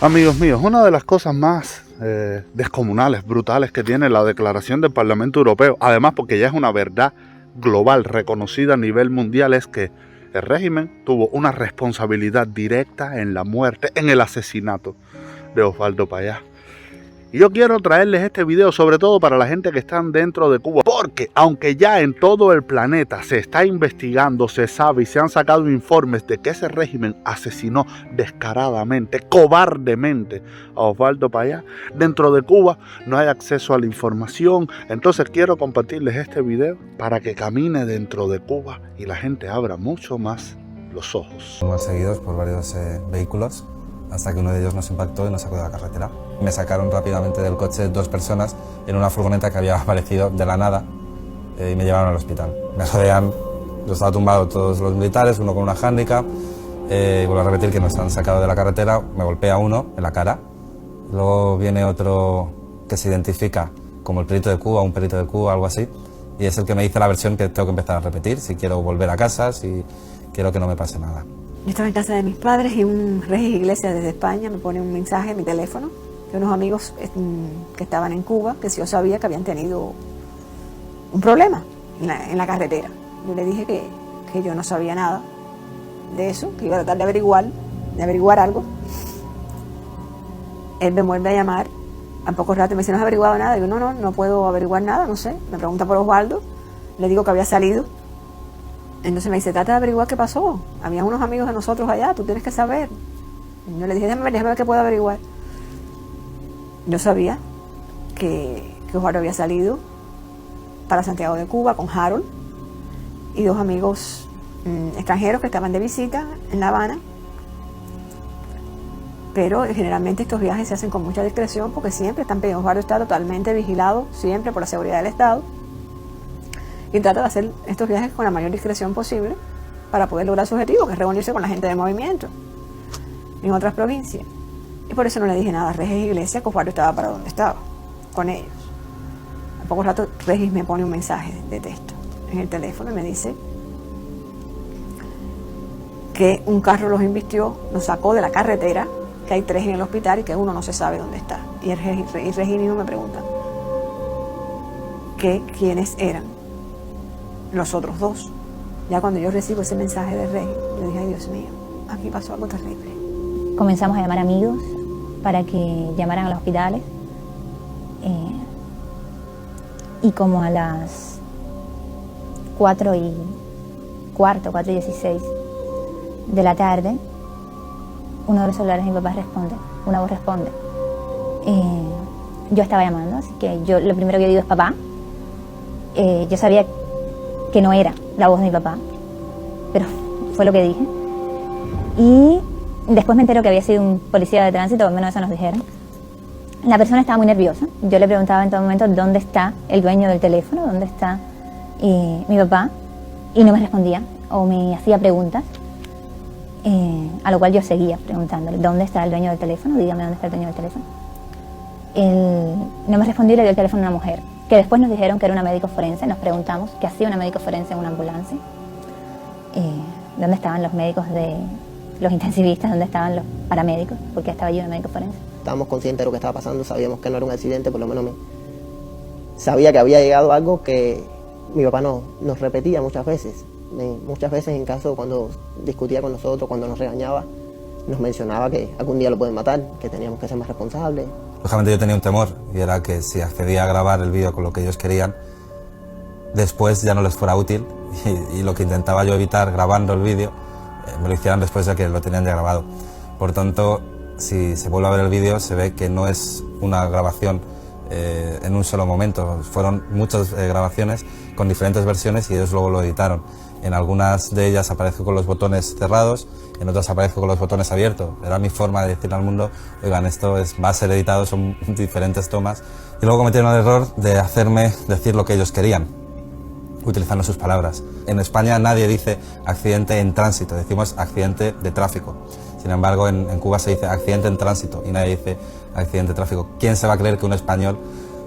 Amigos míos, una de las cosas más descomunales, brutales que tiene la declaración del Parlamento Europeo, además porque ya es una verdad global reconocida a nivel mundial, es que el régimen tuvo una responsabilidad directa en la muerte, en el asesinato de Osvaldo Payá. Y yo quiero traerles este video sobre todo para la gente que están dentro de Cuba, porque aunque ya en todo el planeta se está investigando, se sabe y se han sacado informes de que ese régimen asesinó descaradamente, cobardemente a Osvaldo Payá, dentro de Cuba no hay acceso a la información. Entonces quiero compartirles este video para que camine dentro de Cuba y la gente abra mucho más los ojos. Fuimos seguidos por varios vehículos, hasta que uno de ellos nos impactó y nos sacó de la carretera. Me sacaron rápidamente del coche dos personas en una furgoneta que había aparecido de la nada y me llevaron al hospital. Me rodean, yo estaba tumbado, todos los militares, uno con una handicap. Vuelvo a repetir que nos han sacado de la carretera, me golpea uno en la cara. Luego viene otro que se identifica como el perito de Cuba, un perito de Cuba, algo así, y es el que me dice la versión que tengo que empezar a repetir, si quiero volver a casa, si quiero que no me pase nada. Yo estaba en casa de mis padres y un Regis Iglesias desde España me pone un mensaje en mi teléfono de unos amigos que estaban en Cuba, que si yo sabía que habían tenido un problema en la carretera. Yo le dije que yo no sabía nada de eso, que iba a tratar de averiguar algo. Él me vuelve a llamar a poco rato y me dice, ¿no has averiguado nada? Digo, no puedo averiguar nada, no sé. Me pregunta por Osvaldo, le digo que había salido. Entonces me dice, trata de averiguar qué pasó. Había unos amigos de nosotros allá, tú tienes que saber. Y yo le dije, déjame ver qué puedo averiguar. Yo sabía que Osvaldo había salido para Santiago de Cuba con Harold y dos amigos extranjeros que estaban de visita en La Habana. Pero generalmente estos viajes se hacen con mucha discreción porque siempre están pedidos. Osvaldo está totalmente vigilado, siempre por la seguridad del Estado. Y trata de hacer estos viajes con la mayor discreción posible para poder lograr su objetivo, que es reunirse con la gente de movimiento en otras provincias. Y por eso no le dije nada a Regis Iglesias, que Osvaldo estaba para donde estaba, con ellos. A poco rato Regis me pone un mensaje de texto en el teléfono y me dice que un carro los invistió, los sacó de la carretera, que hay 3 en el hospital y que uno no se sabe dónde está. Y Regis mismo me pregunta que quiénes eran los otros 2. Ya cuando yo recibo ese mensaje de Rey, le dije, ay Dios mío, aquí pasó algo terrible. Comenzamos a llamar amigos para que llamaran a los hospitales y como a las 4:15, 4:16 de la tarde, uno de los celulares de mi papá responde, una voz responde. Yo estaba llamando, así que yo lo primero que yo digo es papá. Yo sabía que no era la voz de mi papá, pero fue lo que dije. Y después me entero que había sido un policía de tránsito, o al menos eso nos dijeron. La persona estaba muy nerviosa. Yo le preguntaba en todo momento dónde está el dueño del teléfono, dónde está mi papá, y no me respondía o me hacía preguntas, a lo cual yo seguía preguntándole, ¿dónde está el dueño del teléfono? Dígame dónde está el dueño del teléfono. Él no me respondió y le dio el teléfono a una mujer, que después nos dijeron que era una médico forense. Nos preguntamos qué hacía una médico forense en una ambulancia, dónde estaban los médicos los intensivistas, dónde estaban los paramédicos, porque estaba allí una médico forense. Estábamos conscientes de lo que estaba pasando, sabíamos que no era un accidente, por lo menos sabía que había llegado algo que mi papá nos repetía muchas veces en caso cuando discutía con nosotros, cuando nos regañaba, nos mencionaba que algún día lo pueden matar, que teníamos que ser más responsables. Lógicamente yo tenía un temor, y era que si accedía a grabar el vídeo con lo que ellos querían, después ya no les fuera útil, y lo que intentaba yo evitar grabando el vídeo, me lo hicieran después de que lo tenían ya grabado. Por tanto, si se vuelve a ver el vídeo, se ve que no es una grabación en un solo momento. Fueron muchas grabaciones con diferentes versiones y ellos luego lo editaron. En algunas de ellas aparezco con los botones cerrados, en otras aparezco con los botones abiertos. Era mi forma de decirle al mundo, oigan, esto va a ser editado, son diferentes tomas. Y luego cometieron el error de hacerme decir lo que ellos querían, utilizando sus palabras. En España nadie dice accidente en tránsito, decimos accidente de tráfico. Sin embargo, en Cuba se dice accidente en tránsito y nadie dice accidente de tráfico. ¿Quién se va a creer que un español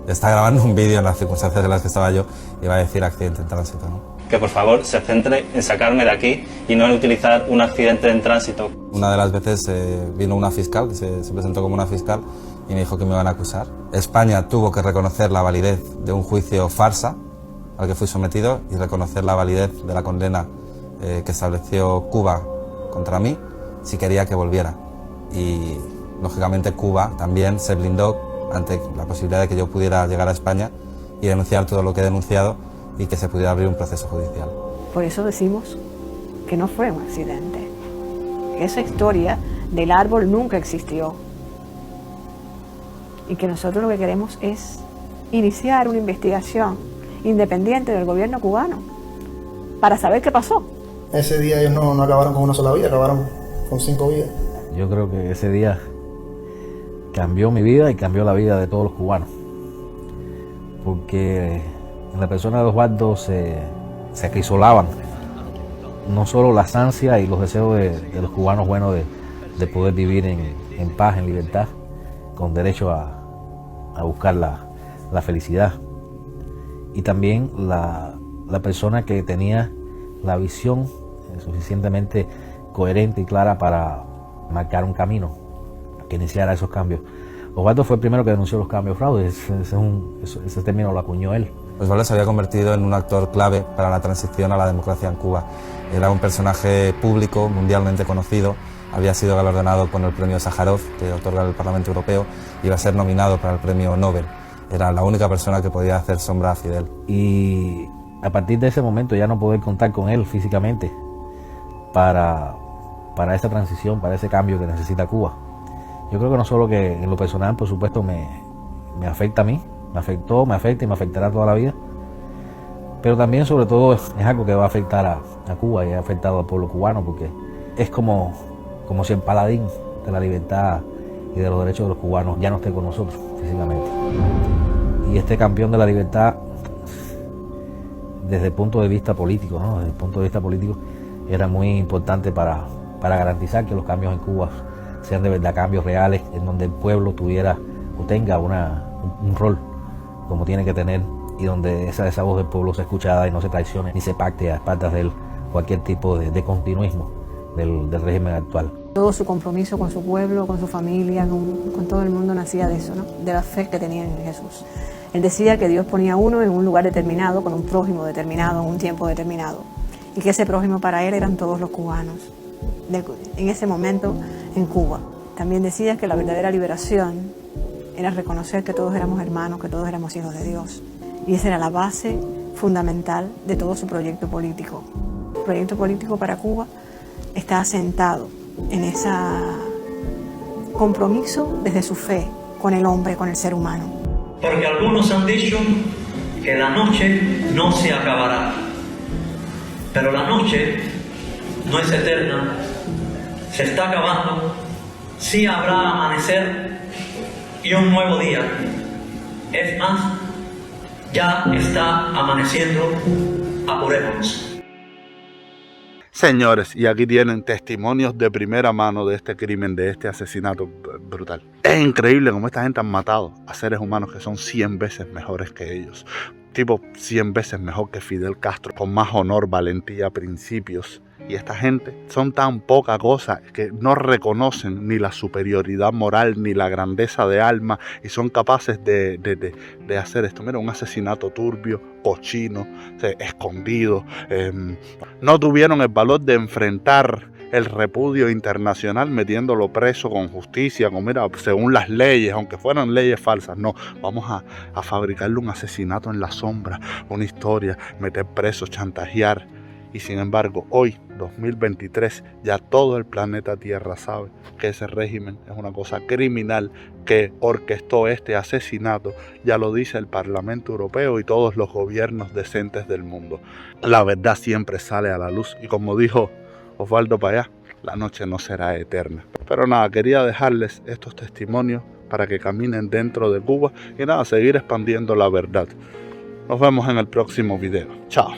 está grabando un vídeo en las circunstancias en las que estaba yo y va a decir accidente en tránsito, ¿no? que por favor se centre en sacarme de aquí y no en utilizar un accidente en tránsito. Una de las veces vino una fiscal, que se presentó como una fiscal, y me dijo que me iban a acusar. España tuvo que reconocer la validez de un juicio farsa al que fui sometido y reconocer la validez de la condena que estableció Cuba contra mí si quería que volviera. Y lógicamente Cuba también se blindó ante la posibilidad de que yo pudiera llegar a España y denunciar todo lo que he denunciado y que se pudiera abrir un proceso judicial. Por eso decimos que no fue un accidente. Esa historia del árbol nunca existió. Y que nosotros lo que queremos es iniciar una investigación independiente del gobierno cubano para saber qué pasó. Ese día ellos no acabaron con una sola vida, acabaron con 5 vidas. Yo creo que ese día cambió mi vida y cambió la vida de todos los cubanos. Porque en la persona de Osvaldo se acrisolaban no solo las ansias y los deseos de los cubanos buenos de poder vivir en paz, en libertad, con derecho a buscar la felicidad. Y también la persona que tenía la visión suficientemente coherente y clara para marcar un camino que iniciara esos cambios. Osvaldo fue el primero que denunció los cambios fraudes, ese término lo acuñó él. Osvaldo se había convertido en un actor clave para la transición a la democracia en Cuba. Era un personaje público, mundialmente conocido, había sido galardonado con el premio Sájarov que otorga el Parlamento Europeo y iba a ser nominado para el premio Nobel. Era la única persona que podía hacer sombra a Fidel. Y a partir de ese momento ya no poder contar con él físicamente para esa transición, para ese cambio que necesita Cuba. Yo creo que no solo que en lo personal, por supuesto, me afecta a mí, me afectó, me afecta y me afectará toda la vida, pero también sobre todo es algo que va a afectar a Cuba y ha afectado al pueblo cubano, porque es como si el paladín de la libertad y de los derechos de los cubanos ya no esté con nosotros físicamente. Y este campeón de la libertad, desde el punto de vista político, ¿no? Desde el punto de vista político, era muy importante para garantizar que los cambios en Cuba sean de verdad cambios reales, en donde el pueblo tuviera o tenga un rol como tiene que tener, y donde esa voz del pueblo sea escuchada y no se traicione ni se pacte a espaldas de él cualquier tipo de continuismo del régimen actual. Todo su compromiso con su pueblo, con su familia, con todo el mundo nacía de eso, ¿no? De la fe que tenían en Jesús. Él decía que Dios ponía a uno en un lugar determinado, con un prójimo determinado, en un tiempo determinado, y que ese prójimo para él eran todos los cubanos, en ese momento en Cuba. También decía que la verdadera liberación era reconocer que todos éramos hermanos, que todos éramos hijos de Dios. Y esa era la base fundamental de todo su proyecto político. El proyecto político para Cuba está asentado en ese compromiso desde su fe con el hombre, con el ser humano. Porque algunos han dicho que la noche no se acabará, pero la noche no es eterna, se está acabando, sí habrá amanecer y un nuevo día. Es más, ya está amaneciendo, apurémonos. Señores, y aquí tienen testimonios de primera mano de este crimen, de este asesinato brutal. Es increíble cómo esta gente han matado a seres humanos que son 100 veces mejores que ellos. Tipo 100 veces mejor que Fidel Castro, con más honor, valentía, principios. Y esta gente son tan poca cosa que no reconocen ni la superioridad moral ni la grandeza de alma y son capaces de hacer esto. Mira, un asesinato turbio, cochino, escondido. No tuvieron el valor de enfrentar el repudio internacional metiéndolo preso con justicia, según las leyes, aunque fueran leyes falsas. No, vamos a fabricarle un asesinato en la sombra, una historia, meter preso, chantajear. Y sin embargo, hoy, 2023, ya todo el planeta Tierra sabe que ese régimen es una cosa criminal que orquestó este asesinato. Ya lo dice el Parlamento Europeo y todos los gobiernos decentes del mundo. La verdad siempre sale a la luz y como dijo Osvaldo Payá, la noche no será eterna. Pero nada, quería dejarles estos testimonios para que caminen dentro de Cuba y nada, seguir expandiendo la verdad. Nos vemos en el próximo video. Chao.